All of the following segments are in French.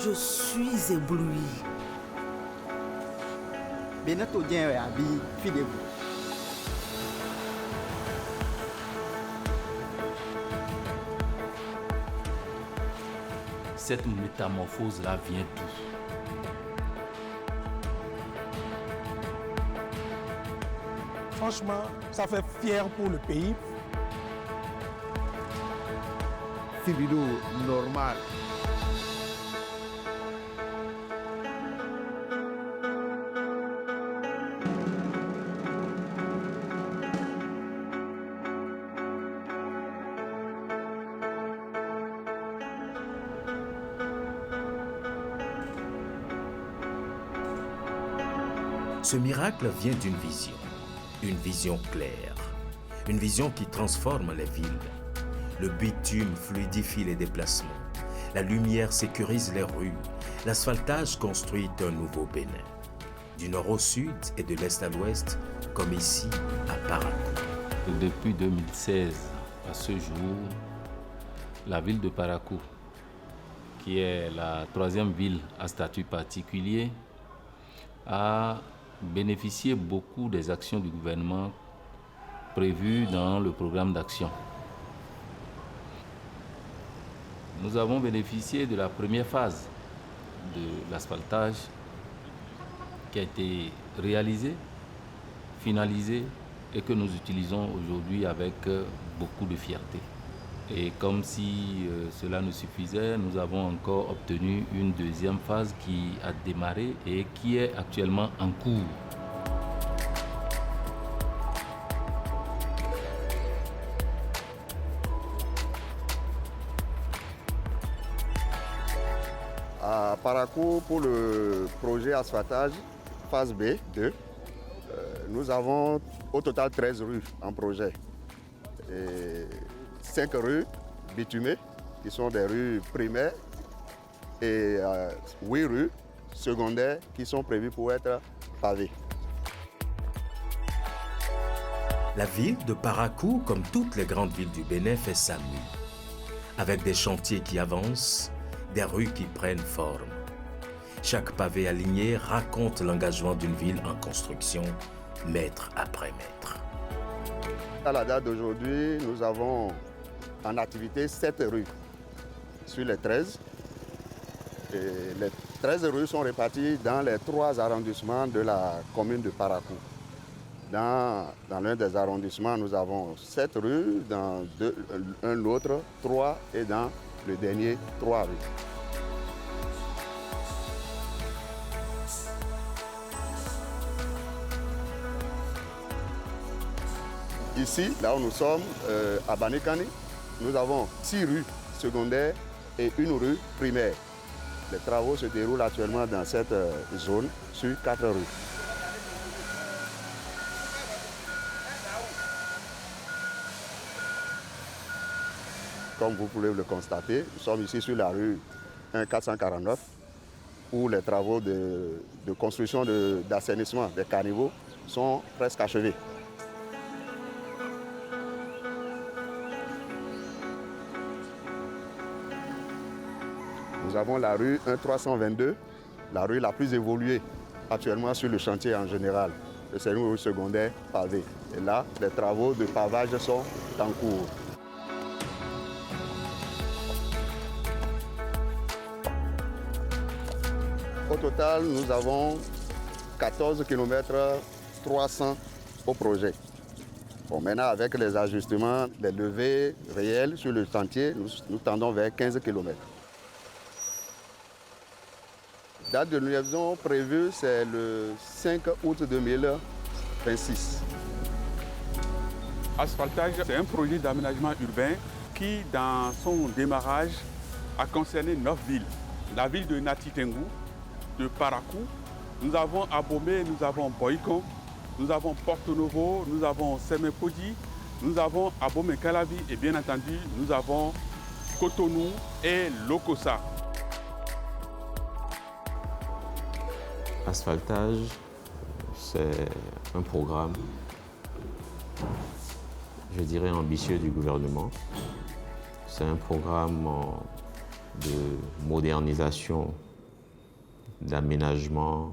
Je suis ébloui. Beneto Dien Abi, fidez-vous. Cette métamorphose-là vient d'où? Franchement, ça fait fier pour le pays. Thibodeau, normal. Ce miracle vient d'une vision claire, une vision qui transforme les villes. Le bitume fluidifie les déplacements, la lumière sécurise les rues, l'asphaltage construit un nouveau Bénin. Du nord au sud et de l'est à l'ouest, comme ici à Parakou. Depuis 2016 à ce jour, la ville de Parakou, qui est la troisième ville à statut particulier, a bénéficié beaucoup des actions du gouvernement prévues dans le programme d'action. Nous avons bénéficié de la première phase de l'asphaltage qui a été réalisée, finalisée et que nous utilisons aujourd'hui avec beaucoup de fierté. Et comme si cela ne suffisait, nous avons encore obtenu une deuxième phase qui a démarré et qui est actuellement en cours. À Parakou, pour le projet asphaltage phase B 2, nous avons au total 13 rues en projet. Et 5 rues bitumées, qui sont des rues primaires, et 8 rues secondaires qui sont prévues pour être pavées. La ville de Parakou, comme toutes les grandes villes du Bénin, fait sa mue. Avec des chantiers qui avancent, des rues qui prennent forme. Chaque pavé aligné raconte l'engagement d'une ville en construction, mètre après mètre. À la date d'aujourd'hui, nous avons en activité 7 rues sur les 13. Et les 13 rues sont réparties dans les 3 arrondissements de la commune de Parakou. Dans l'un des arrondissements, nous avons 7 rues, dans un autre 3 et dans le dernier 3 rues. Ici, là où nous sommes, à Banikani, nous avons 6 rues secondaires et 1 rue primaire. Les travaux se déroulent actuellement dans cette zone sur 4 rues. Comme vous pouvez le constater, nous sommes ici sur la rue 1449 où les travaux de construction d'assainissement des caniveaux sont presque achevés. Nous avons la rue 1322, la rue la plus évoluée actuellement sur le chantier en général. C'est une rue secondaire pavée. Et là, les travaux de pavage sont en cours. Au total, nous avons 14 km 300 au projet. Bon, maintenant, avec les ajustements, les levées réelles sur le chantier, nous tendons vers 15 km. Date de livraison prévue, c'est le 5 août 2026. Asphaltage, c'est un projet d'aménagement urbain qui, dans son démarrage, a concerné 9 villes. La ville de Nati Tengou, de Parakou, nous avons Abomey, nous avons Boycon, nous avons Porto Novo, nous avons Semepodi, nous avons Abomey Calavi et bien entendu, nous avons Cotonou et Lokossa. Asphaltage, c'est un programme, je dirais, ambitieux du gouvernement. C'est un programme de modernisation d'aménagement,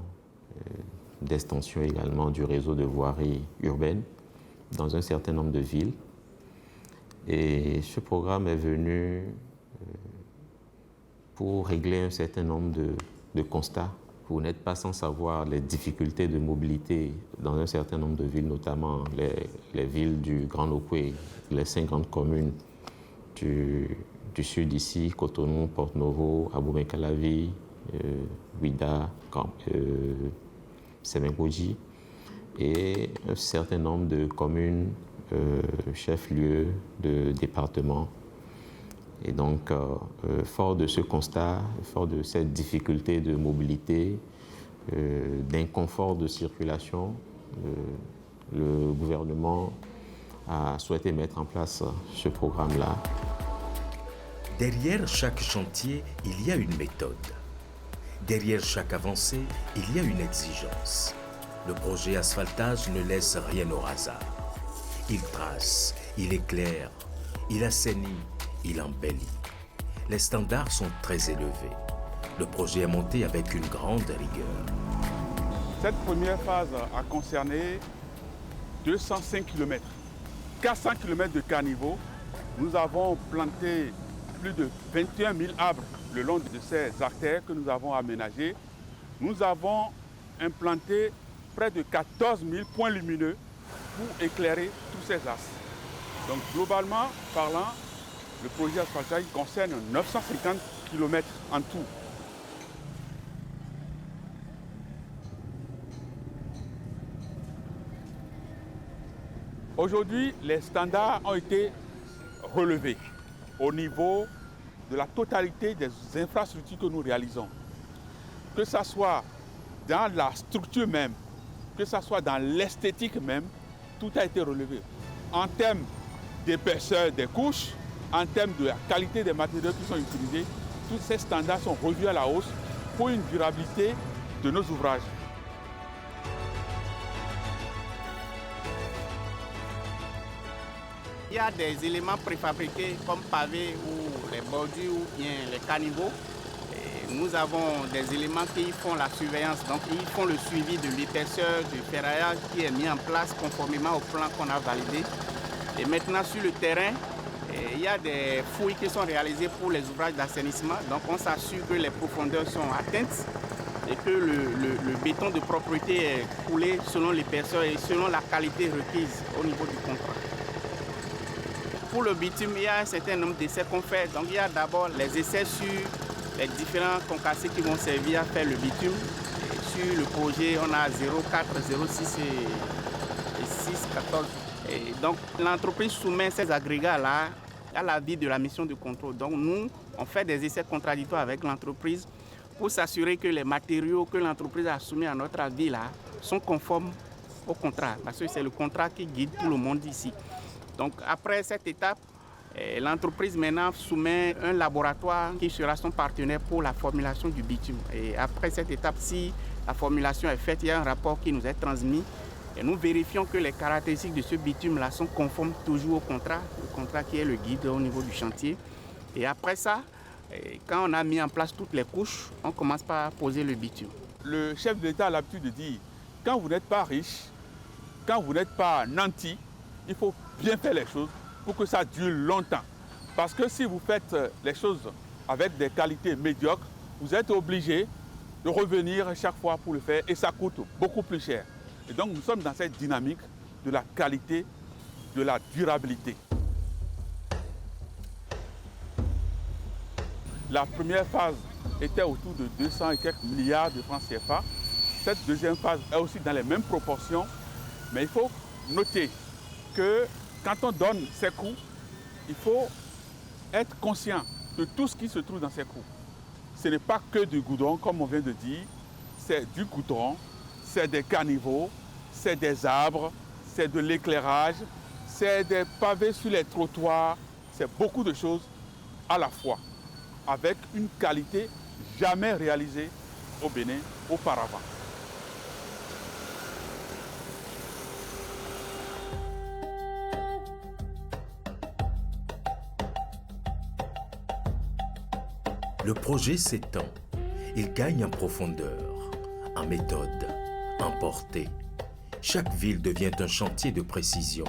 d'extension également du réseau de voirie urbaine dans un certain nombre de villes. Et ce programme est venu pour régler un certain nombre de constats. Vous n'êtes pas sans savoir les difficultés de mobilité dans un certain nombre de villes, notamment les villes du Grand Lopoué, les 5 grandes communes du sud ici, Cotonou, Porto-Novo, Abomey-Calavi, Ouidah, Semenkoji, et un certain nombre de communes, chefs-lieux de départements. Et donc, fort de ce constat, fort de cette difficulté de mobilité, d'inconfort de circulation, le gouvernement a souhaité mettre en place ce programme-là. Derrière chaque chantier, il y a une méthode. Derrière chaque avancée, il y a une exigence. Le projet asphaltage ne laisse rien au hasard. Il trace, il éclaire, il assainit, il embellit. Les standards sont très élevés. Le projet est monté avec une grande rigueur. Cette première phase a concerné 205 km. 400 km de caniveaux. Nous avons planté plus de 21 000 arbres le long de ces artères que nous avons aménagées. Nous avons implanté près de 14 000 points lumineux pour éclairer tous ces axes. Donc globalement parlant, le projet asphaltage concerne 950 km en tout. Aujourd'hui, les standards ont été relevés au niveau de la totalité des infrastructures que nous réalisons. Que ce soit dans la structure même, que ce soit dans l'esthétique même, tout a été relevé. En termes d'épaisseur des couches, en termes de la qualité des matériaux qui sont utilisés, tous ces standards sont revus à la hausse pour une durabilité de nos ouvrages. Il y a des éléments préfabriqués comme pavés ou les bordures ou bien les caniveaux. Et nous avons des éléments qui font la surveillance, donc ils font le suivi de l'épaisseur du ferraillage qui est mis en place conformément au plan qu'on a validé. Et maintenant sur le terrain, il y a des fouilles qui sont réalisées pour les ouvrages d'assainissement. Donc on s'assure que les profondeurs sont atteintes et que le béton de propreté est coulé selon l'épaisseur et selon la qualité requise au niveau du contrat. Pour le bitume, il y a un certain nombre d'essais qu'on fait. Donc il y a d'abord les essais sur les différents concassés qui vont servir à faire le bitume. Et sur le projet, on a 0,4, 0,6 et 6,14. Et donc l'entreprise soumet ces agrégats-là à l'avis de la mission de contrôle. Donc nous, on fait des essais contradictoires avec l'entreprise pour s'assurer que les matériaux que l'entreprise a soumis à notre avis là sont conformes au contrat. Parce que c'est le contrat qui guide tout le monde ici. Donc après cette étape, l'entreprise maintenant soumet un laboratoire qui sera son partenaire pour la formulation du bitume. Et après cette étape, si la formulation est faite, il y a un rapport qui nous est transmis. Et nous vérifions que les caractéristiques de ce bitume-là sont conformes toujours au contrat, le contrat qui est le guide au niveau du chantier. Et après ça, quand on a mis en place toutes les couches, on commence par poser le bitume. Le chef de l'État a l'habitude de dire, quand vous n'êtes pas riche, quand vous n'êtes pas nanti, il faut bien faire les choses pour que ça dure longtemps. Parce que si vous faites les choses avec des qualités médiocres, vous êtes obligé de revenir chaque fois pour le faire et ça coûte beaucoup plus cher. Et donc nous sommes dans cette dynamique de la qualité, de la durabilité. La première phase était autour de 200 et quelques milliards de francs CFA. Cette deuxième phase est aussi dans les mêmes proportions, mais il faut noter que quand on donne ces coûts, il faut être conscient de tout ce qui se trouve dans ces coûts. Ce n'est pas que du goudron, comme on vient de dire, c'est du goudron, c'est des caniveaux, c'est des arbres, c'est de l'éclairage, c'est des pavés sur les trottoirs, c'est beaucoup de choses à la fois, avec une qualité jamais réalisée au Bénin auparavant. Le projet s'étend. Il gagne en profondeur, en méthode, en portée. Chaque ville devient un chantier de précision.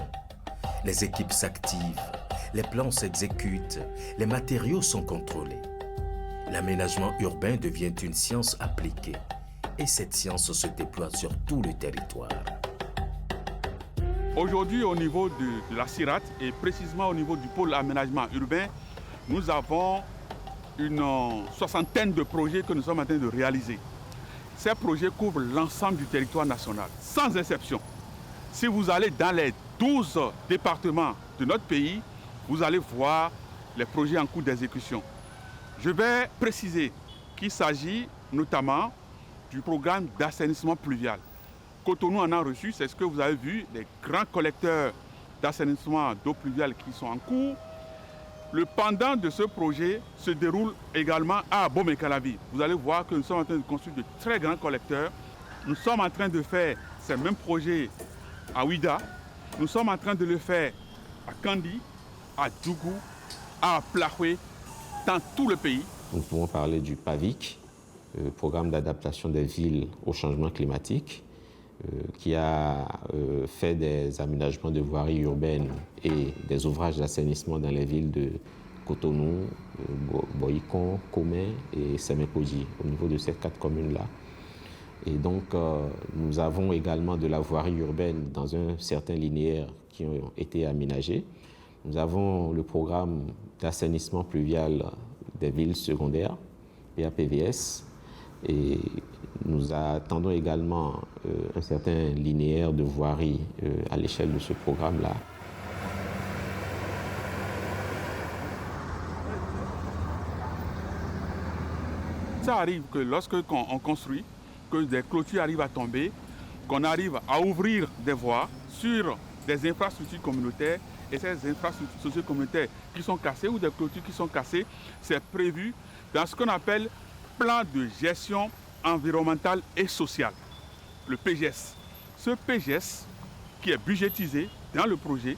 Les équipes s'activent, les plans s'exécutent, les matériaux sont contrôlés. L'aménagement urbain devient une science appliquée et cette science se déploie sur tout le territoire. Aujourd'hui, au niveau de la CIRAT et précisément au niveau du pôle aménagement urbain, nous avons une soixantaine de projets que nous sommes en train de réaliser. Ces projets couvrent l'ensemble du territoire national, sans exception. Si vous allez dans les 12 départements de notre pays, vous allez voir les projets en cours d'exécution. Je vais préciser qu'il s'agit notamment du programme d'assainissement pluvial. Cotonou en a reçu, c'est ce que vous avez vu, les grands collecteurs d'assainissement d'eau pluviale qui sont en cours. Le pendant de ce projet se déroule également à Bomé-Calavi. Vous allez voir que nous sommes en train de construire de très grands collecteurs. Nous sommes en train de faire ces mêmes projets à Ouida. Nous sommes en train de le faire à Kandi, à Djougou, à Plahoué, dans tout le pays. Nous pouvons parler du PAVIC, programme d'adaptation des villes au changement climatique, qui a fait des aménagements de voiries urbaines et des ouvrages d'assainissement dans les villes de Cotonou, Boïkon, Komé et Sémékoji, au niveau de ces 4 communes-là. Et donc, nous avons également de la voirie urbaine dans un certain linéaire qui ont été aménagés. Nous avons le programme d'assainissement pluvial des villes secondaires, PAPVS, et nous attendons également un certain linéaire de voirie à l'échelle de ce programme-là. Ça arrive que lorsque on construit, que des clôtures arrivent à tomber, qu'on arrive à ouvrir des voies sur des infrastructures communautaires, et ces infrastructures socio-communautaires qui sont cassées ou des clôtures qui sont cassées, c'est prévu dans ce qu'on appelle plan de gestion environnementale et sociale, le PGS. Ce PGS, qui est budgétisé dans le projet,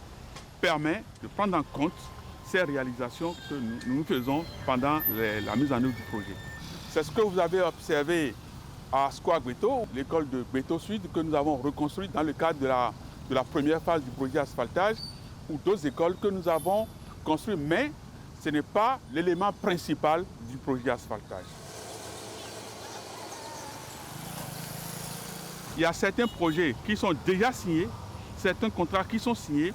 permet de prendre en compte ces réalisations que nous faisons pendant la mise en œuvre du projet. C'est ce que vous avez observé à Square Gbeto, l'école de Gbeto Sud, que nous avons reconstruite dans le cadre de la première phase du projet asphaltage, ou d'autres écoles que nous avons construites, mais ce n'est pas l'élément principal du projet asphaltage. Il y a certains projets qui sont déjà signés, certains contrats qui sont signés.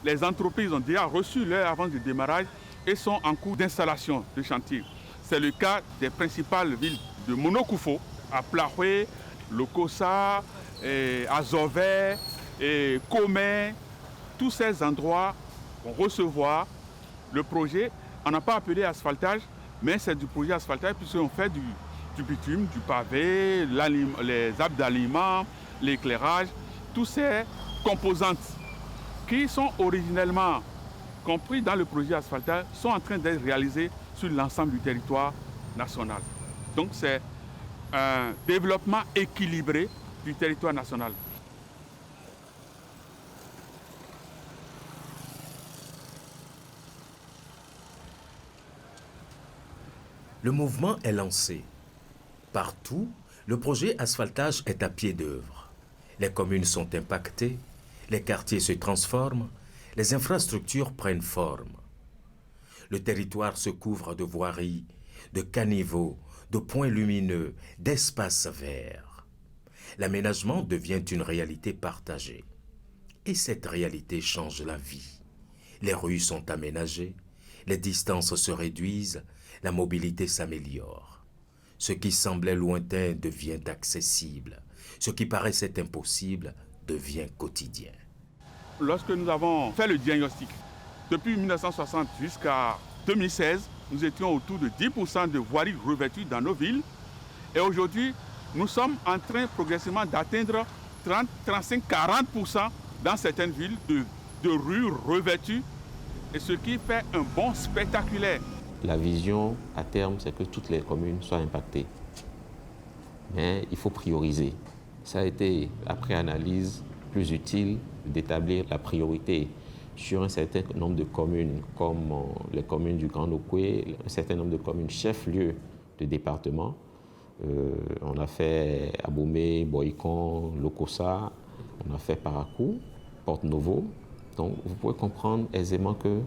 Les entreprises ont déjà reçu leur avance de démarrage et sont en cours d'installation de chantier. C'est le cas des principales villes de Monokoufo, à Plahoué, Lokossa, Azové, Komé. Tous ces endroits vont recevoir le projet. On n'a pas appelé asphaltage, mais c'est du projet asphaltage puisqu'on fait du bitume, du pavé, les arbres d'aliments, l'éclairage, toutes ces composantes qui sont originellement compris dans le projet asphaltage sont en train d'être réalisées sur l'ensemble du territoire national. Donc c'est un développement équilibré du territoire national. Le mouvement est lancé. Partout, le projet asphaltage est à pied d'œuvre. Les communes sont impactées, les quartiers se transforment, les infrastructures prennent forme. Le territoire se couvre de voiries, de caniveaux, de points lumineux, d'espaces verts. L'aménagement devient une réalité partagée. Et cette réalité change la vie. Les rues sont aménagées, les distances se réduisent, la mobilité s'améliore. Ce qui semblait lointain devient accessible. Ce qui paraissait impossible devient quotidien. Lorsque nous avons fait le diagnostic, depuis 1960 jusqu'à 2016, nous étions autour de 10% de voiries revêtues dans nos villes. Et aujourd'hui, nous sommes en train progressivement d'atteindre 30, 35, 40% dans certaines villes de rues revêtues. Et ce qui fait un bond spectaculaire. La vision à terme, c'est que toutes les communes soient impactées. Mais il faut prioriser. Ça a été, après analyse, plus utile d'établir la priorité sur un certain nombre de communes, comme les communes du Grand Okoué, un certain nombre de communes chefs-lieux de département, On a fait Abomey, Boycon, Lokossa, on a fait Parakou, Porte-Novo. Donc vous pouvez comprendre aisément que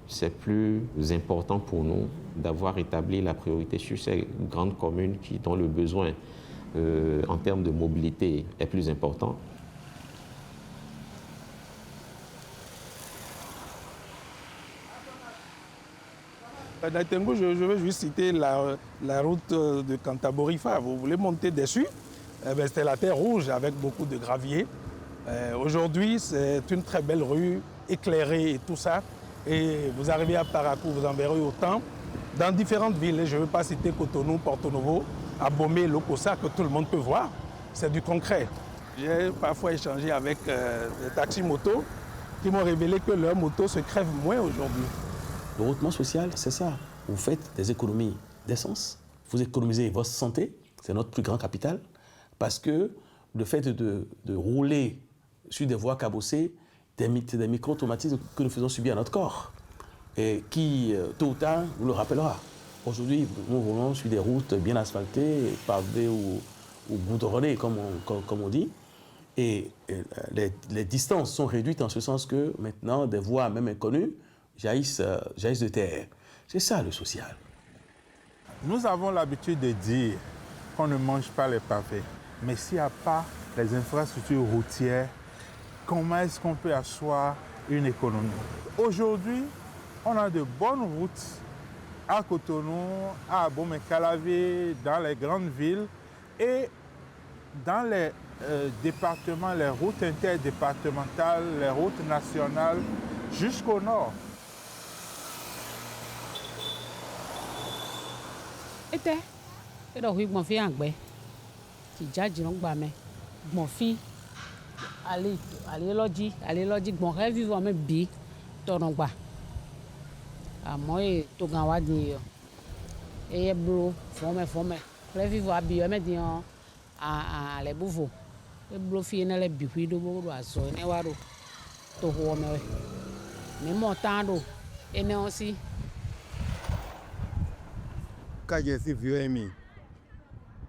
c'est plus important pour nous d'avoir établi la priorité sur ces grandes communes dont le besoin en termes de mobilité est plus important. Dans Tengu, je veux juste citer la route de Cantaborifa. Vous voulez monter dessus, c'est la terre rouge avec beaucoup de gravier. Aujourd'hui, c'est une très belle rue, éclairée et tout ça. Et vous arrivez à Parakou, vous en verrez autant. Dans différentes villes, je ne veux pas citer Cotonou, Porto-Novo, Abomey, Lokossa, que tout le monde peut voir. C'est du concret. J'ai parfois échangé avec des taxis-motos qui m'ont révélé que leurs motos se crèvent moins aujourd'hui. Le routement social, c'est ça. Vous faites des économies d'essence, vous économisez votre santé, c'est notre plus grand capital, parce que le fait de rouler sur des voies cabossées, des micro-traumatismes que nous faisons subir à notre corps, et qui, tôt ou tard, nous le rappellera. Aujourd'hui, nous roulons sur des routes bien asphaltées, pavées ou goudronnées, comme on dit, et les distances sont réduites en ce sens que maintenant, des voies même inconnues jaillissent de terre. C'est ça le social. Nous avons l'habitude de dire qu'on ne mange pas les pavés. Mais s'il n'y a pas les infrastructures routières, comment est-ce qu'on peut asseoir une économie? Aujourd'hui, on a de bonnes routes à Cotonou, à Abomey-Calavi, dans les grandes villes et dans les départements, les routes interdépartementales, les routes nationales jusqu'au nord. Ete, edo hui gbon fi agbe. Ti jaji no gba me. Gbon fi ale loji gbon re vivre me bi to no gba. Amo e to gan wa din yo. Eye blo fome. Re vivre abi yo me din a le buvo. E blo fi na le bi hui do bo do aso ne wa do. To ho me we. Me mo tan do ene on si. Kaje si vieux mi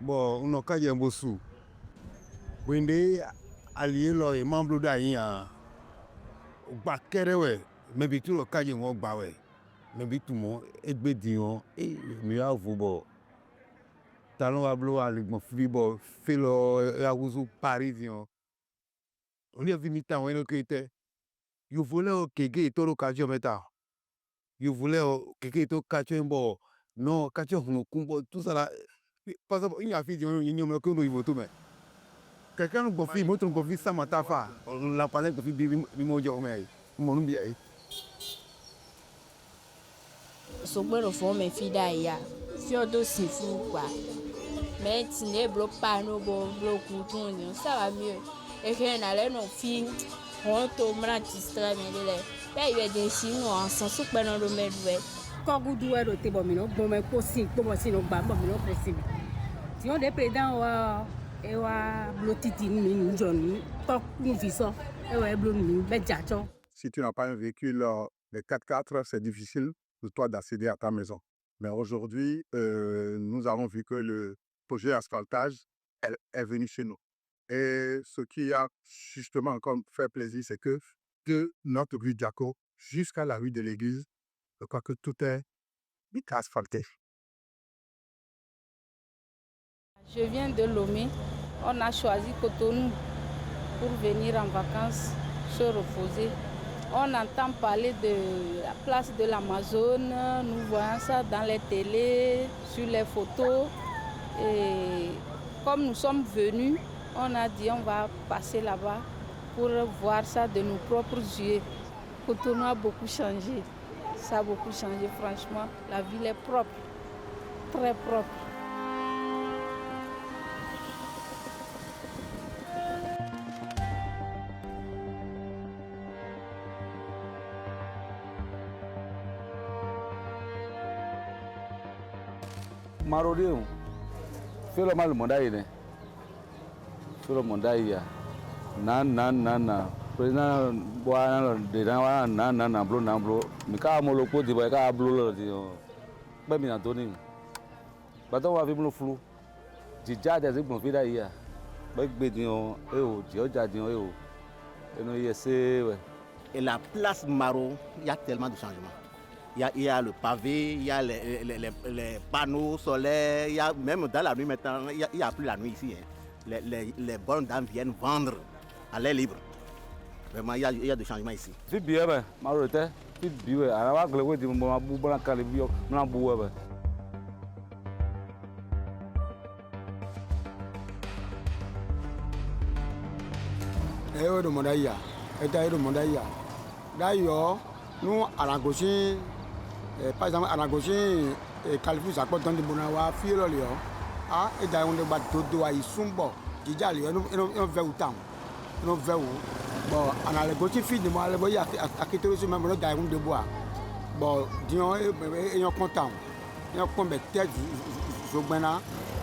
bon uno kaje mbosu wende ali lo e mamblu da yin gba kere we me bi tu lo kaje won gba we me bi tu mo egbe diyan mi a vo bo talon wa blo ali gbon fi bo fe lo awuzu Paris diyan oni vi mi ta won no kete you voulez o kege to lo kaje meta you voulez o kege to kaje mbo non, quand tu as tout ça là, par exemple, il y a fait quelqu'un nous confie, moi, tu confie ça, ma tafa. La panne confie, bimo, mais mon nom bien. So, bon, fond, mes filles d'ailleurs, Fiodo, c'est fou, quoi. Mais tu n'es pas, no, bloc, ça va mieux. Et qu'on allait nos filles, on tombe dans le distrait, mais il y a des signes, on s'en souvient pas dans le domaine. Kogudu ero te bo mi no gbon me ko sin to mo sin no gba bo mi no presi mi ti o de president wa e wa blotiti mi ni joni to kun fi so e wa blo mi be jacho. Si tu n'as pas un véhicule de 4x4, c'est difficile pour toi d'accéder à ta maison. Mais aujourd'hui, nous avons vu que le projet asphaltage est venu chez nous. Et ce qui a justement encore fait plaisir, c'est que de notre rue Diaco jusqu'à la rue de l'église, je crois que tout est asphalté. Je viens de Lomé. On a choisi Cotonou pour venir en vacances, se reposer. On entend parler de la place de l'Amazone. Nous voyons ça dans les télés, sur les photos. Et comme nous sommes venus, on a dit on va passer là-bas pour voir ça de nos propres yeux. Cotonou a beaucoup changé. Ça a beaucoup changé, franchement. La ville est propre, très propre. Marodéon, fais le mal mondaïne. Fais le mondaïne. Nan. Président boa de na blo mi ka mo lo po di boy ka blo lo di o be mi na to ni ba to wa fi blo flu Déjà des bons vies d'ailleurs. Et la place Maro, il y a tellement de changements. Il y a le pavé, il y a les panneaux solaires, même dans la nuit maintenant, il n'y a plus la nuit ici. Hein. Les bonnes dames viennent vendre à l'air libre. Vraiment, il y a des changements ici. D'ailleurs, nous, à la gauche, par exemple, à la gauche, Califou, ça peut donner bon à faire le lion. Ah, et d'ailleurs, on va tout à y sombre. Déjà, on va au temps. On va où? Bon, à la gauche, fille de moi, elle va y avoir à quitter le même le d'ailleurs de bois. Bon, disons, et on content. Et on combat tête, je vais là.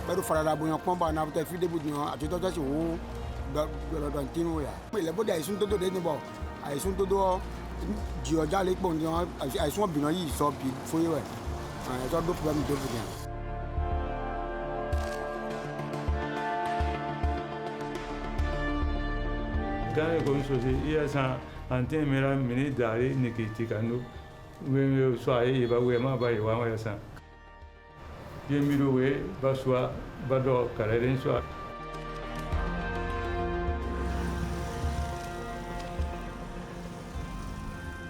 Mais il faut la bonne combat, on a peut-être fait des bouts de nous. À tout à l'heure, dans Tino. Mais les bouts sont tous des bons. Ils sont tous Dioja les bons, ils sont bien, ils sont bien. Il faut y aller. Ils ont d'autres problèmes de vie. Quand il y a ça, en termes de minutes d'aller, il y a des soit il va vraiment pas y avoir ça. Il y a des milliers de soit, bador, carré, soit.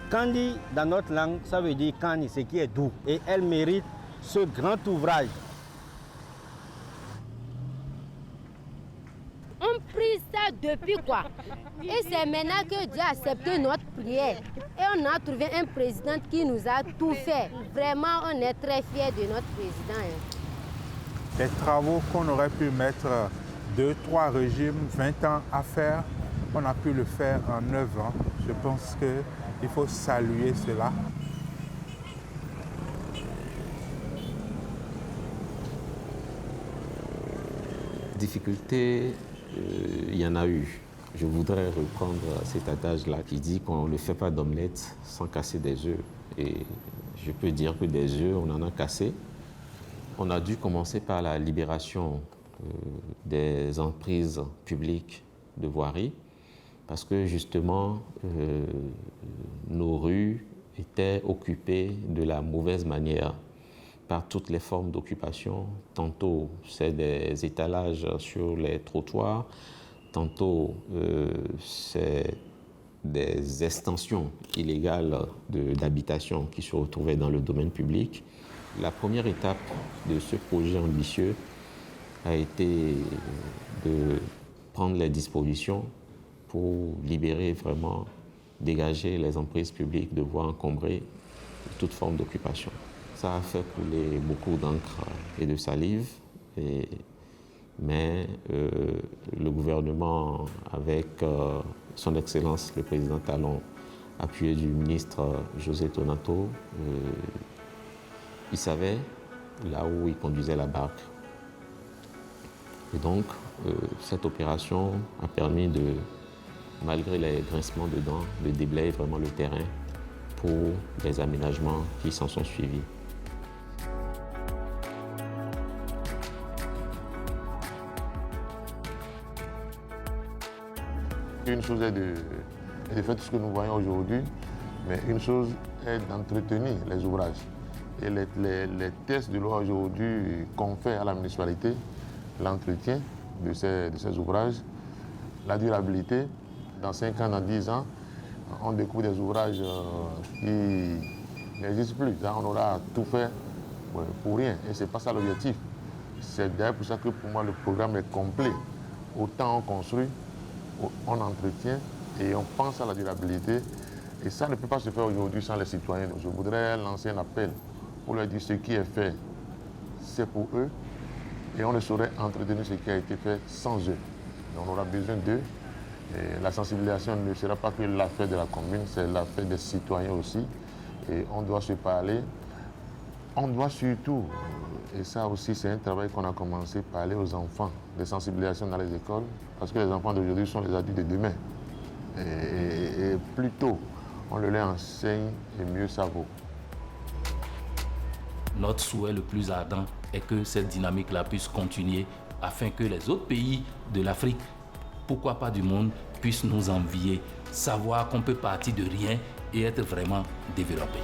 Kandi, dans notre langue, ça veut dire Kani, ce qui est doux. Et elle mérite ce grand ouvrage. On prie ça depuis quoi? Et c'est maintenant que Dieu a accepté notre prière. Et on a trouvé un président qui nous a tout fait. Vraiment, on est très fiers de notre président. Des travaux qu'on aurait pu mettre 2-3 régimes, 20 ans à faire, on a pu le faire en 9 ans. Je pense qu'il faut saluer cela. Difficultés, il y en a eu. Je voudrais reprendre cet adage-là qui dit qu'on ne fait pas d'omelette sans casser des œufs. Et je peux dire que des œufs, on en a cassé. On a dû commencer par la libération des emprises publiques de voirie, parce que justement, nos rues étaient occupées de la mauvaise manière par toutes les formes d'occupation. Tantôt, c'est des étalages sur les trottoirs, tantôt, c'est des extensions illégales d'habitation qui se retrouvaient dans le domaine public. La première étape de ce projet ambitieux a été de prendre les dispositions pour libérer vraiment, dégager les emprises publiques de voies encombrées de toute forme d'occupation. Ça a fait couler beaucoup d'encre et de salive, mais le gouvernement, avec son Excellence le Président Talon, appuyé du ministre José Tonato, il savait là où il conduisait la barque. Et donc, cette opération a permis de, malgré les grincements de dents, de déblayer vraiment le terrain pour les aménagements qui s'en sont suivis. Une chose est de faire tout ce que nous voyons aujourd'hui, mais une chose est d'entretenir les ouvrages. Et les tests de loi aujourd'hui confèrent à la municipalité l'entretien de ces ouvrages, la durabilité. Dans 5 ans, dans 10 ans, on découvre des ouvrages qui n'existent plus. On aura tout fait pour rien. Et ce n'est pas ça l'objectif. C'est d'ailleurs pour ça que pour moi le programme est complet. Autant on construit, on entretient et on pense à la durabilité. Et ça ne peut pas se faire aujourd'hui sans les citoyens. Je voudrais lancer un appel pour leur dire ce qui est fait, c'est pour eux. Et on ne saurait entretenir ce qui a été fait sans eux. Et on aura besoin d'eux. Et la sensibilisation ne sera pas que l'affaire de la commune, c'est l'affaire des citoyens aussi. Et on doit se parler. On doit surtout, et ça aussi c'est un travail qu'on a commencé, parler aux enfants, de sensibilisation dans les écoles, parce que les enfants d'aujourd'hui sont les adultes de demain. Et plus tôt on le leur enseigne, et mieux ça vaut. Notre souhait le plus ardent est que cette dynamique-là puisse continuer afin que les autres pays de l'Afrique, pourquoi pas du monde, puissent nous envier, savoir qu'on peut partir de rien et être vraiment développé.